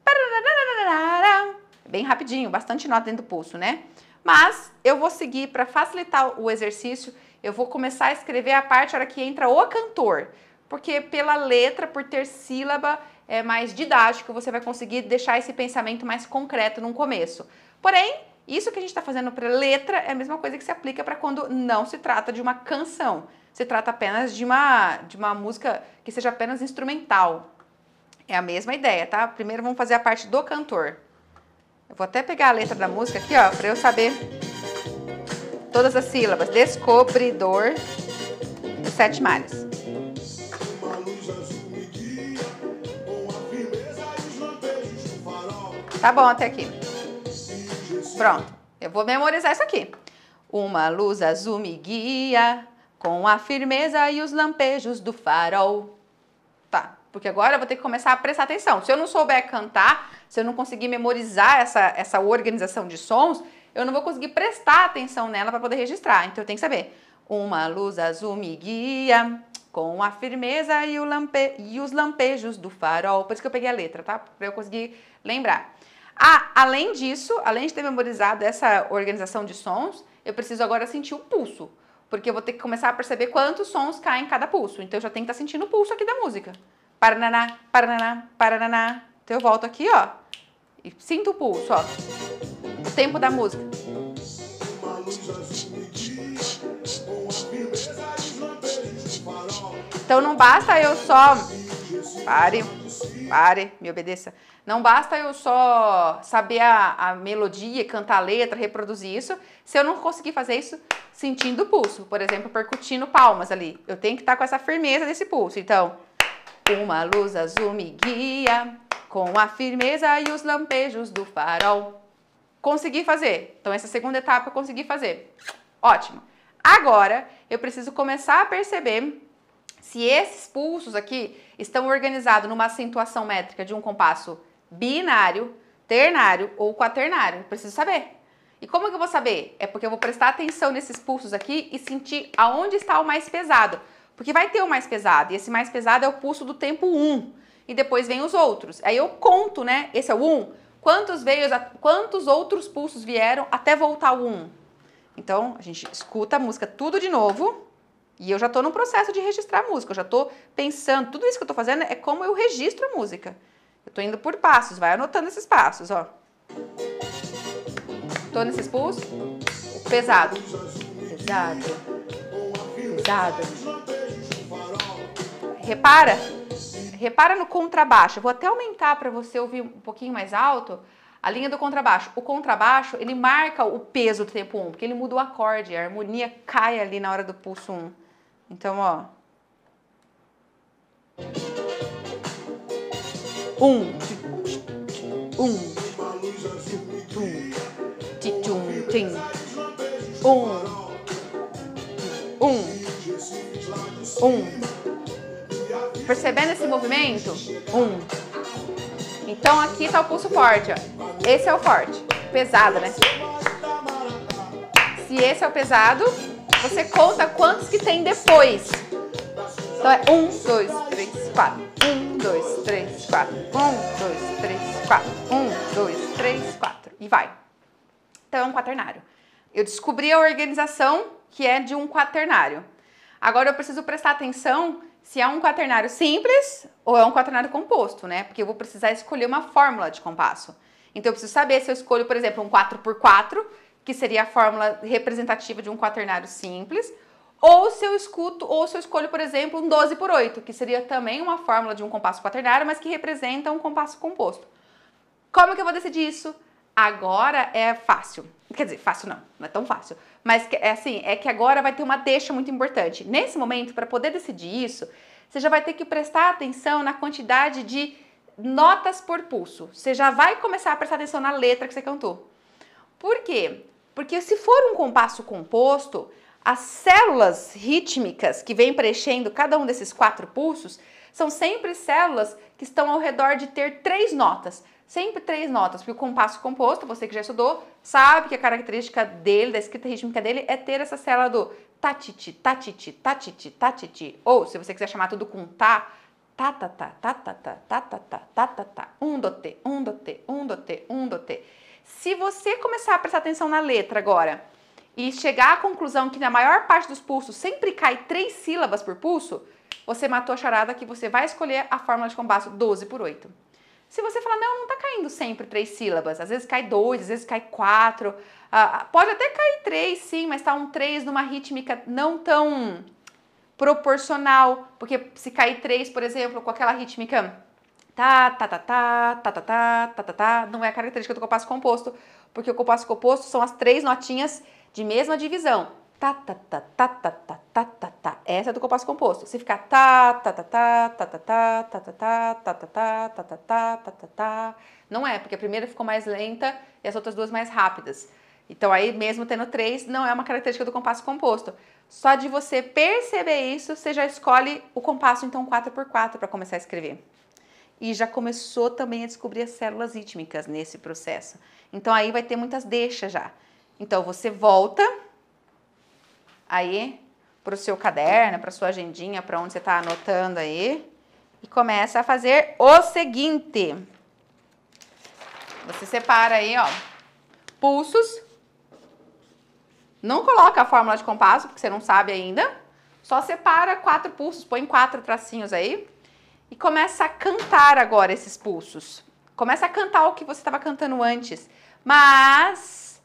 parará. Bem rapidinho, bastante nota dentro do pulso, né? Mas eu vou seguir, para facilitar o exercício, eu vou começar a escrever a parte a hora que entra o cantor. Porque pela letra, por ter sílaba, é mais didático, você vai conseguir deixar esse pensamento mais concreto no começo. Porém, isso que a gente está fazendo para letra é a mesma coisa que se aplica para quando não se trata de uma canção. Se trata apenas de uma música que seja apenas instrumental. É a mesma ideia, tá? Primeiro vamos fazer a parte do cantor. Eu vou até pegar a letra da música aqui, ó, para eu saber todas as sílabas. Descobridor dos 7 mares. Tá bom até aqui. Pronto. Eu vou memorizar isso aqui. Uma luz azul me guia com a firmeza e os lampejos do farol. Tá. Porque agora eu vou ter que começar a prestar atenção. Se eu não souber cantar, se eu não conseguir memorizar essa organização de sons, eu não vou conseguir prestar atenção nela para poder registrar. Então eu tenho que saber. Uma luz azul me guia com a firmeza e os lampejos do farol. Por isso que eu peguei a letra, tá? Para eu conseguir lembrar. Ah, além disso, além de ter memorizado essa organização de sons, eu preciso agora sentir o pulso. Porque eu vou ter que começar a perceber quantos sons caem em cada pulso. Então eu já tenho que estar sentindo o pulso aqui da música. Parananá, parananá, parananá. Então eu volto aqui, ó, e sinto o pulso, ó. O tempo da música. Então não basta eu só... Pare, me obedeça. Não basta eu só saber a melodia, cantar a letra, reproduzir isso, se eu não conseguir fazer isso sentindo o pulso. Por exemplo, percutindo palmas ali. Eu tenho que estar com essa firmeza desse pulso. Então, uma luz azul me guia com a firmeza e os lampejos do farol. Consegui fazer. Então, essa segunda etapa eu consegui fazer. Ótimo. Agora, eu preciso começar a perceber se esses pulsos aqui estão organizados numa acentuação métrica de um compasso binário, ternário ou quaternário. Eu preciso saber. E como que eu vou saber? É porque eu vou prestar atenção nesses pulsos aqui e sentir aonde está o mais pesado. Porque vai ter o mais pesado, e esse mais pesado é o pulso do tempo 1. E depois vem os outros. Aí eu conto, né? Esse é o 1. Quantos outros pulsos vieram até voltar ao 1? Então, a gente escuta a música tudo de novo. E eu já estou no processo de registrar a música. Eu já estou pensando, tudo isso que eu estou fazendo é como eu registro a música. Eu estou indo por passos, vai anotando esses passos, ó. Estou nesses pulsos. Pesado. Pesado. Pesado. Repara no contrabaixo. Eu vou até aumentar para você ouvir um pouquinho mais alto a linha do contrabaixo. O contrabaixo, ele marca o peso do tempo 1, porque ele muda o acorde, a harmonia cai ali na hora do pulso 1. Então, ó. 1. 1. Percebendo esse movimento? 1. Então aqui tá o pulso forte, ó. Esse é o forte. Pesado, né? Se esse é o pesado, você conta quantos que tem depois. Então é 1, 2, 3, 4. 1, 2, 3, 4. 1, 2, 3, 4. 1, 2, 3, 4. E vai. Então é um quaternário. Eu descobri a organização que é de um quaternário. Agora eu preciso prestar atenção se é um quaternário simples ou é um quaternário composto, né? Porque eu vou precisar escolher uma fórmula de compasso. Então eu preciso saber se eu escolho, por exemplo, um 4x4, que seria a fórmula representativa de um quaternário simples, ou se eu escolho, por exemplo, um 12x8, que seria também uma fórmula de um compasso quaternário, mas que representa um compasso composto. Como que eu vou decidir isso? Agora é fácil. Quer dizer, fácil não é tão fácil. Mas é assim, é que agora vai ter uma deixa muito importante. Nesse momento, para poder decidir isso, você já vai ter que prestar atenção na quantidade de notas por pulso. Você já vai começar a prestar atenção na letra que você cantou. Por quê? Porque se for um compasso composto, as células rítmicas que vêm preenchendo cada um desses 4 pulsos são sempre células que estão ao redor de ter 3 notas. Sempre 3 notas, porque o compasso composto, você que já estudou, sabe que a característica dele, da escrita rítmica dele, é ter essa célula do tatiti, tatiti, tatiti, tatiti. Ou, se você quiser chamar tudo com tá, tatatá, tatatá, tatatá, tatatá, um dote, um dote, um dote, um dote. Se você começar a prestar atenção na letra agora e chegar à conclusão que na maior parte dos pulsos sempre cai 3 sílabas por pulso, você matou a charada que você vai escolher a fórmula de compasso 12 por 8. Se você falar, não tá caindo sempre 3 sílabas, às vezes cai 2, às vezes cai 4, pode até cair 3 sim, mas tá um 3 numa rítmica não tão proporcional, porque se cair 3, por exemplo, com aquela rítmica não é a característica do compasso composto, porque o compasso composto são as 3 notinhas de mesma divisão. Essa é do compasso composto. Se ficar não é, porque a primeira ficou mais lenta e as outras 2 mais rápidas. Então aí mesmo tendo 3, não é uma característica do compasso composto. Só de você perceber isso, você já escolhe o compasso então 4x4 para começar a escrever. E já começou também a descobrir as células rítmicas nesse processo. Então aí vai ter muitas deixas já. Então você volta aí para o seu caderno, para sua agendinha, para onde você está anotando aí, e começa a fazer o seguinte. Você separa aí, ó, pulsos. Não coloca a fórmula de compasso, porque você não sabe ainda. Só separa 4 pulsos, põe 4 tracinhos aí. E começa a cantar agora esses pulsos. Começa a cantar o que você estava cantando antes. Mas,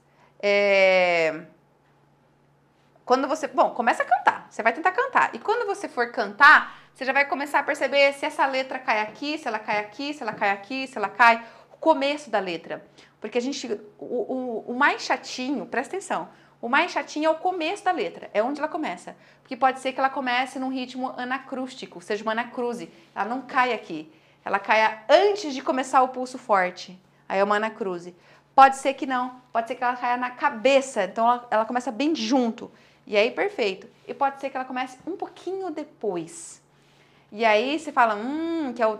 quando você... Bom, começa a cantar. Você vai tentar cantar. E quando você for cantar, você já vai começar a perceber se essa letra cai aqui, se ela cai aqui, se ela cai aqui, se ela cai... O começo da letra. Porque a gente... O mais chatinho, presta atenção... O mais chatinho é o começo da letra, é onde ela começa. Porque pode ser que ela comece num ritmo anacrústico, seja uma anacruse. Ela não cai aqui, ela caia antes de começar o pulso forte. Aí é uma anacruse. Pode ser que não, pode ser que ela caia na cabeça, então ela começa bem junto. E aí perfeito. E pode ser que ela comece um pouquinho depois. E aí você fala,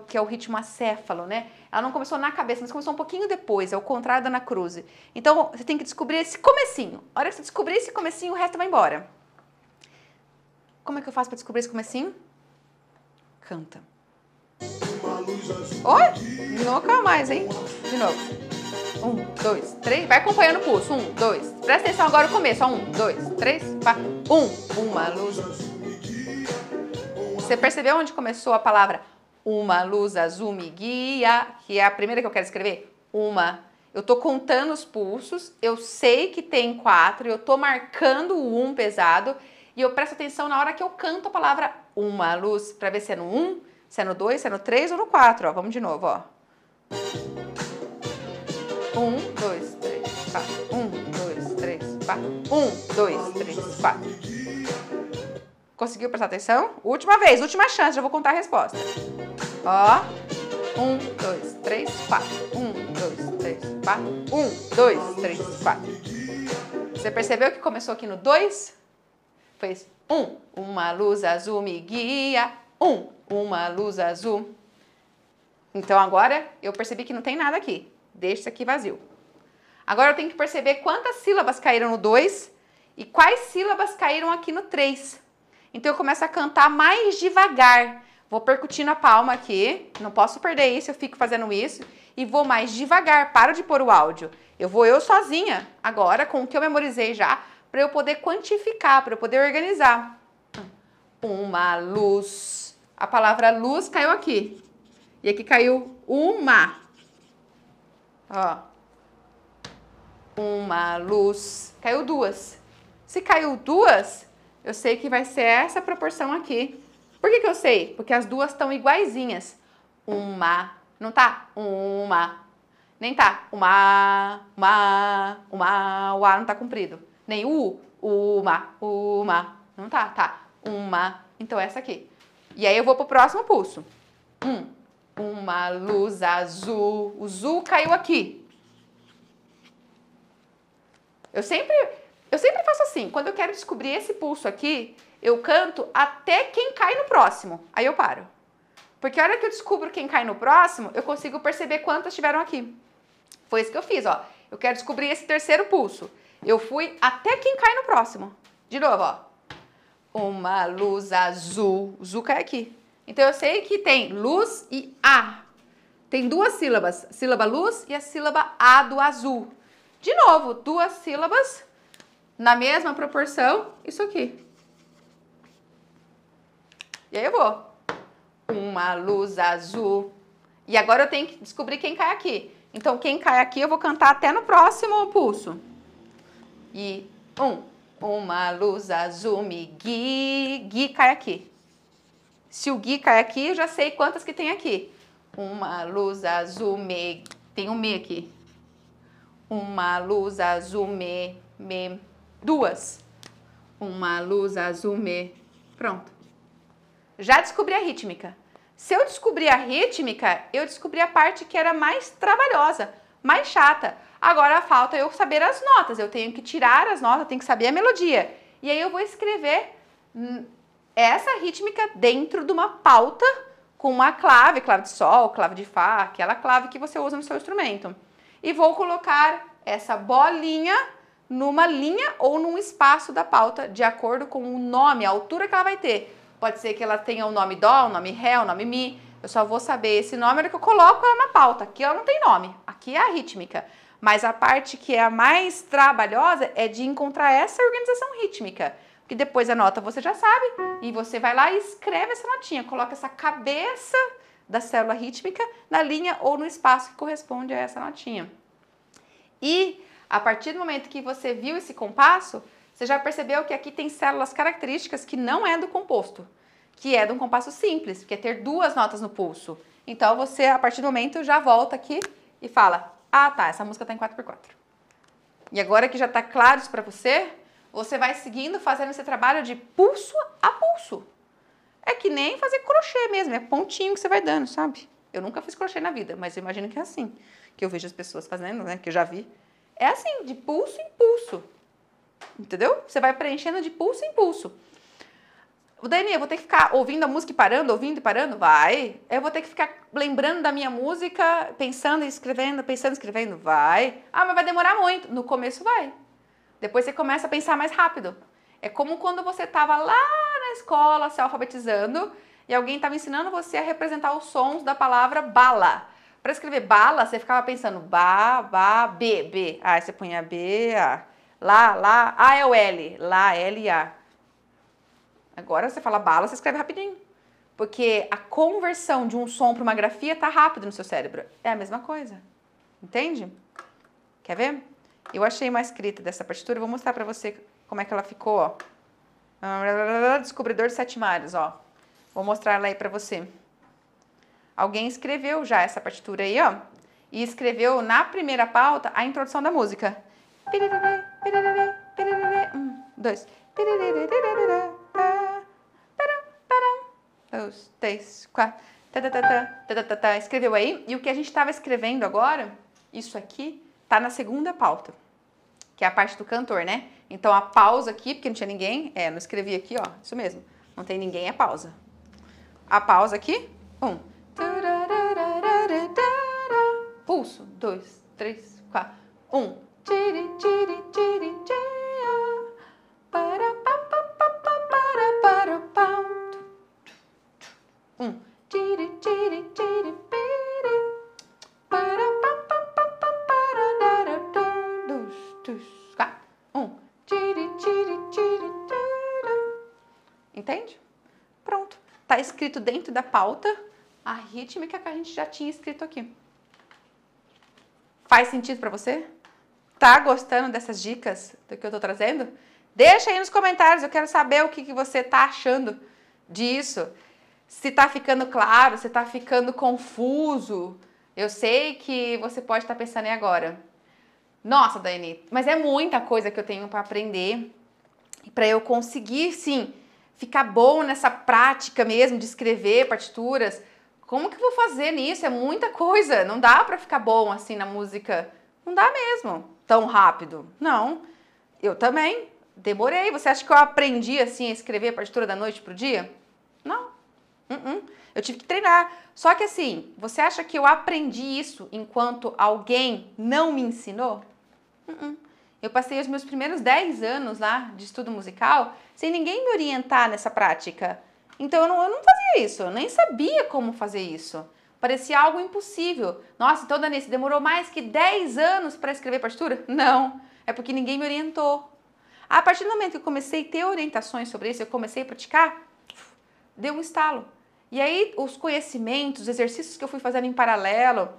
que é o ritmo acéfalo, né? Ela não começou na cabeça, mas começou um pouquinho depois, é o contrário da anacruse. Então, você tem que descobrir esse comecinho. A hora que você descobrir esse comecinho, o resto vai embora. Como é que eu faço para descobrir esse comecinho? Canta. Oi? De novo, calma mais, hein? De novo. 1, 2, 3. Vai acompanhando o pulso. 1, 2. Presta atenção agora no começo. 1, 2, 3, 4. 1. Uma luz. Você percebeu onde começou a palavra uma luz azul me guia, que é a primeira que eu quero escrever? Uma. Eu tô contando os pulsos, eu sei que tem 4, eu tô marcando o 1 pesado e eu presto atenção na hora que eu canto a palavra uma luz, para ver se é no 1, se é no 2, se é no 3 ou no 4, ó. Vamos de novo, ó. 1, 2, 3, 4. 1, 2, 3, 4. 1, 2, 3, 4. Conseguiu prestar atenção? Última vez, última chance, já vou contar a resposta. Ó. 1, 2, 3, 4. 1, 2, 3, 4. 1, 2, 3, 4. Você percebeu que começou aqui no 2? Fez 1. Uma luz azul me guia. 1. Uma luz azul. Então agora eu percebi que não tem nada aqui. Deixa isso aqui vazio. Agora eu tenho que perceber quantas sílabas caíram no 2 e quais sílabas caíram aqui no 3. Então eu começo a cantar mais devagar. Vou percutindo a palma aqui, não posso perder isso, eu fico fazendo isso. E vou mais devagar, paro de pôr o áudio. Eu vou eu sozinha, agora, com o que eu memorizei já, para eu poder quantificar, para eu poder organizar. Uma luz. A palavra luz caiu aqui. E aqui caiu uma. Ó. Uma luz. Caiu 2. Se caiu 2... eu sei que vai ser essa proporção aqui. Por que eu sei? Porque as duas estão iguaizinhas. Uma. Não tá? Uma. Nem tá. Uma. O A não tá comprido. Nem o uma. Não tá? Tá. Uma. Então essa aqui. E aí eu vou pro próximo pulso. Uma luz azul. O azul caiu aqui. Eu sempre faço assim, quando eu quero descobrir esse pulso aqui, eu canto até quem cai no próximo, aí eu paro. Porque a hora que eu descubro quem cai no próximo, eu consigo perceber quantas tiveram aqui. Foi isso que eu fiz, ó. Eu quero descobrir esse terceiro pulso. Eu fui até quem cai no próximo. De novo, ó. Uma luz azul. Azul cai aqui. Então eu sei que tem luz e A. Tem duas sílabas. Sílaba luz e a sílaba A do azul. De novo, duas sílabas na mesma proporção. Isso aqui. E aí eu vou. Uma luz azul. E agora eu tenho que descobrir quem cai aqui. Então, quem cai aqui eu vou cantar até no próximo pulso. E uma luz azul me guie. Gui cai aqui. Se o Gui cai aqui, eu já sei quantas que tem aqui. Uma luz azul me... Tem um me aqui. Uma luz azul me... Duas. Uma luz azul me... Pronto. Já descobri a rítmica. Se eu descobrir a rítmica, eu descobri a parte que era mais trabalhosa, mais chata. Agora falta eu saber as notas. Eu tenho que tirar as notas, eu tenho que saber a melodia. E aí eu vou escrever essa rítmica dentro de uma pauta com uma clave, clave de sol, clave de fá, aquela clave que você usa no seu instrumento. E vou colocar essa bolinha numa linha ou num espaço da pauta, de acordo com o nome, a altura que ela vai ter. Pode ser que ela tenha o nome dó, o nome ré, o nome mi. Eu só vou saber esse nome na hora que eu coloco ela na pauta. Aqui ela não tem nome. Aqui é a rítmica. Mas a parte que é a mais trabalhosa é de encontrar essa organização rítmica. Porque depois a nota você já sabe. E você vai lá e escreve essa notinha. Coloca essa cabeça da célula rítmica na linha ou no espaço que corresponde a essa notinha. E a partir do momento que você viu esse compasso, você já percebeu que aqui tem células características que não é do composto, que é de um compasso simples, que é ter duas notas no pulso. Então você, a partir do momento, já volta aqui e fala, ah tá, essa música tá em 4x4. E agora que já tá claro isso pra você, você vai seguindo, fazendo esse trabalho de pulso a pulso. É que nem fazer crochê mesmo, é pontinho que você vai dando, sabe? Eu nunca fiz crochê na vida, mas eu imagino que é assim, que eu vejo as pessoas fazendo, né, que eu já vi. É assim, de pulso em pulso. Entendeu? Você vai preenchendo de pulso em pulso. Dani, eu vou ter que ficar ouvindo a música e parando, ouvindo e parando? Vai. Eu vou ter que ficar lembrando da minha música, pensando e escrevendo, pensando e escrevendo? Vai. Ah, mas vai demorar muito. No começo vai. Depois você começa a pensar mais rápido. É como quando você estava lá na escola se alfabetizando e alguém estava ensinando você a representar os sons da palavra bala. Para escrever bala, você ficava pensando ba, ba, b, b. Aí você punha b, a. Lá, A é o L. Lá, L e A. Agora você fala bala, você escreve rapidinho. Porque a conversão de um som para uma grafia tá rápido no seu cérebro. É a mesma coisa. Entende? Quer ver? Eu achei uma escrita dessa partitura, vou mostrar para você como é que ela ficou, ó. Descobridor de Sete Mares, ó. Vou mostrar ela aí para você. Alguém escreveu já essa partitura aí, ó. E escreveu na primeira pauta a introdução da música. 2. 2, 3, 4. Escreveu aí. E o que a gente estava escrevendo agora, isso aqui, tá na segunda pauta, que é a parte do cantor, né? Então a pausa aqui, porque não tinha ninguém, não escrevi aqui, ó, isso mesmo. Não tem ninguém, é pausa. A pausa aqui, pulso, 2, 3, 4, 1. Entende? Pronto. Tá escrito dentro da pauta a rítmica que a gente já tinha escrito aqui. Faz sentido para você? Tá gostando dessas dicas do que eu tô trazendo? Deixa aí nos comentários, eu quero saber o que você tá achando disso. Se tá ficando claro, se tá ficando confuso. Eu sei que você pode estar pensando em agora. Nossa, Dani, mas é muita coisa que eu tenho para aprender. E para eu conseguir, sim, ficar bom nessa prática mesmo de escrever partituras. Como que eu vou fazer nisso? É muita coisa. Não dá para ficar bom assim na música. Não dá mesmo, tão rápido. Não. Eu também. Demorei. Você acha que eu aprendi assim a escrever a partitura da noite pro dia? Não. Eu tive que treinar. Só que assim, você acha que eu aprendi isso enquanto alguém não me ensinou? Eu passei os meus primeiros 10 anos lá de estudo musical sem ninguém me orientar nessa prática. Então eu não fazia isso, eu nem sabia como fazer isso. Parecia algo impossível. Nossa, então Danice, demorou mais que 10 anos para escrever partitura? Não, é porque ninguém me orientou. A partir do momento que eu comecei a ter orientações sobre isso, eu comecei a praticar, deu um estalo. E aí os conhecimentos, os exercícios que eu fui fazendo em paralelo,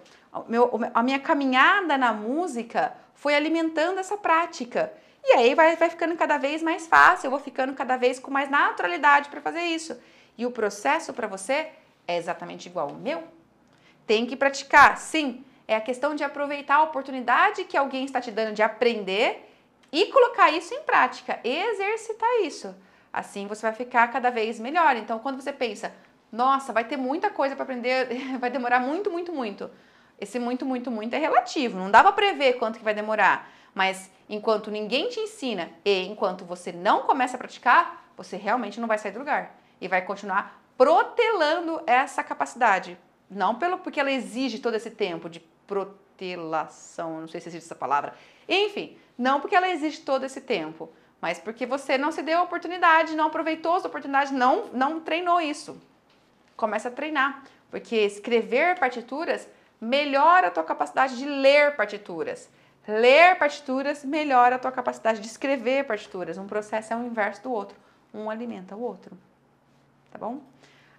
a minha caminhada na música foi alimentando essa prática. E aí vai ficando cada vez mais fácil, eu vou ficando cada vez com mais naturalidade para fazer isso. E o processo para você é exatamente igual ao meu. Tem que praticar, sim. É a questão de aproveitar a oportunidade que alguém está te dando de aprender e colocar isso em prática, exercitar isso. Assim você vai ficar cada vez melhor. Então, quando você pensa, nossa, vai ter muita coisa para aprender, vai demorar muito, muito, muito. Esse muito, muito, muito é relativo, não dá para prever quanto que vai demorar. Mas enquanto ninguém te ensina e enquanto você não começa a praticar, você realmente não vai sair do lugar. E vai continuar protelando essa capacidade. Não porque ela exige todo esse tempo de protelação, não sei se existe essa palavra. Enfim, não porque ela exige todo esse tempo, mas porque você não se deu a oportunidade, não aproveitou as oportunidades, não treinou isso. Começa a treinar, porque escrever partituras melhora a tua capacidade de ler partituras. Ler partituras melhora a tua capacidade de escrever partituras. Um processo é o inverso do outro. Um alimenta o outro. Tá bom?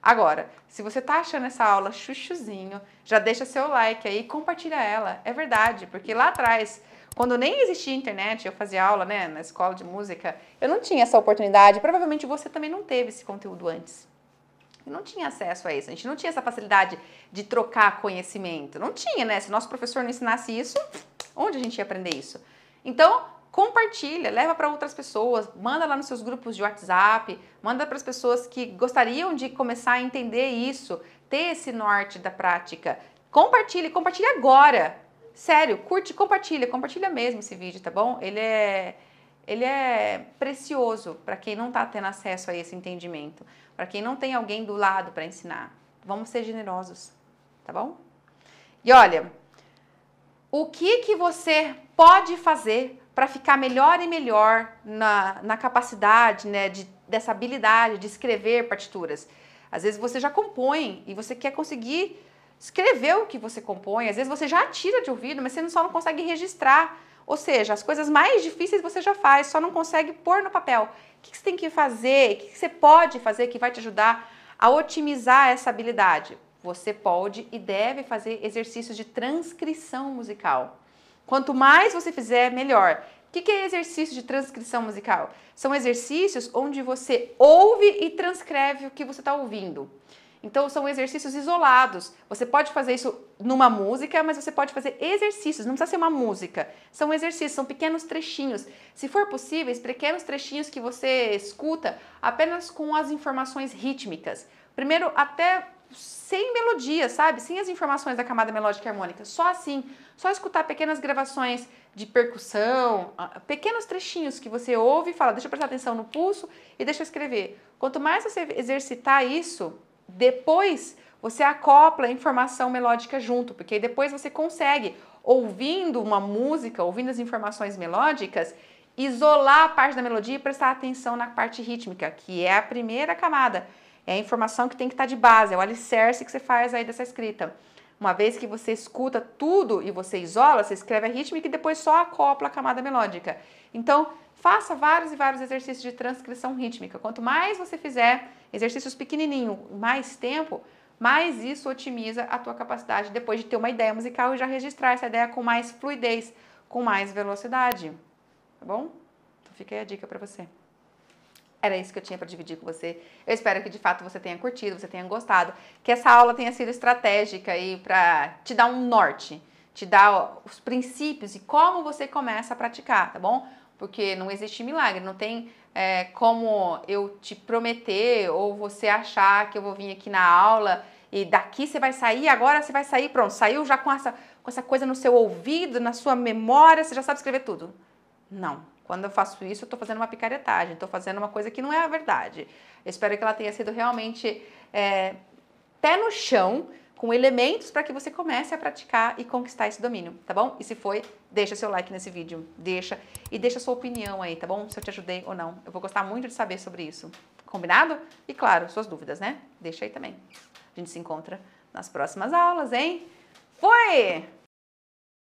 Agora, se você tá achando essa aula chuchuzinho, já deixa seu like aí e compartilha ela. É verdade, porque lá atrás, quando nem existia internet, eu fazia aula, né, na escola de música, eu não tinha essa oportunidade. Provavelmente você também não teve esse conteúdo antes. Eu não tinha acesso a isso, a gente não tinha essa facilidade de trocar conhecimento. Não tinha, né? Se o nosso professor não ensinasse isso, onde a gente ia aprender isso? Então, compartilha, leva para outras pessoas, manda lá nos seus grupos de WhatsApp, manda para as pessoas que gostariam de começar a entender isso, ter esse norte da prática. Compartilha agora. Sério, curte, compartilha mesmo esse vídeo, tá bom? Ele é precioso para quem não está tendo acesso a esse entendimento, para quem não tem alguém do lado para ensinar. Vamos ser generosos, tá bom? E olha, o que você pode fazer para ficar melhor e melhor na capacidade, né, dessa habilidade de escrever partituras? Às vezes você já compõe e você quer conseguir escrever o que você compõe, às vezes você já tira de ouvido, mas você só não consegue registrar. Ou seja, as coisas mais difíceis você já faz, só não consegue pôr no papel. O que você tem que fazer? O que você pode fazer que vai te ajudar a otimizar essa habilidade? Você pode e deve fazer exercícios de transcrição musical. Quanto mais você fizer, melhor. O que é exercício de transcrição musical? São exercícios onde você ouve e transcreve o que você está ouvindo. Então, são exercícios isolados. Você pode fazer isso numa música, mas você pode fazer exercícios. Não precisa ser uma música. São exercícios, são pequenos trechinhos. Se for possível, pequenos trechinhos que você escuta apenas com as informações rítmicas. Primeiro, até sem melodia, sabe? Sem as informações da camada melódica e harmônica. Só assim. Só escutar pequenas gravações de percussão, pequenos trechinhos que você ouve e fala, deixa eu prestar atenção no pulso e deixa eu escrever. Quanto mais você exercitar isso, depois você acopla a informação melódica junto, porque depois você consegue, ouvindo uma música, ouvindo as informações melódicas, isolar a parte da melodia e prestar atenção na parte rítmica, que é a primeira camada. É a informação que tem que estar de base, é o alicerce que você faz aí dessa escrita. Uma vez que você escuta tudo e você isola, você escreve a rítmica e depois só acopla a camada melódica. Então, faça vários e vários exercícios de transcrição rítmica. Quanto mais você fizer exercícios pequenininhos, mais tempo, mais isso otimiza a tua capacidade depois de ter uma ideia musical e já registrar essa ideia com mais fluidez, com mais velocidade. Tá bom? Então fica aí a dica para você. Era isso que eu tinha para dividir com você. Eu espero que de fato você tenha curtido, você tenha gostado, que essa aula tenha sido estratégica aí para te dar um norte, te dar os princípios e como você começa a praticar, tá bom? Porque não existe milagre, não tem como eu te prometer ou você achar que eu vou vir aqui na aula e daqui você vai sair, agora você vai sair, pronto, saiu já com essa coisa no seu ouvido, na sua memória, você já sabe escrever tudo. Não. Quando eu faço isso, eu tô fazendo uma picaretagem, tô fazendo uma coisa que não é a verdade. Eu espero que ela tenha sido realmente pé no chão, com elementos para que você comece a praticar e conquistar esse domínio, tá bom? E se foi, deixa seu like nesse vídeo, deixa sua opinião aí, tá bom? Se eu te ajudei ou não. Eu vou gostar muito de saber sobre isso. Combinado? E claro, suas dúvidas, né? Deixa aí também. A gente se encontra nas próximas aulas, hein? Fui!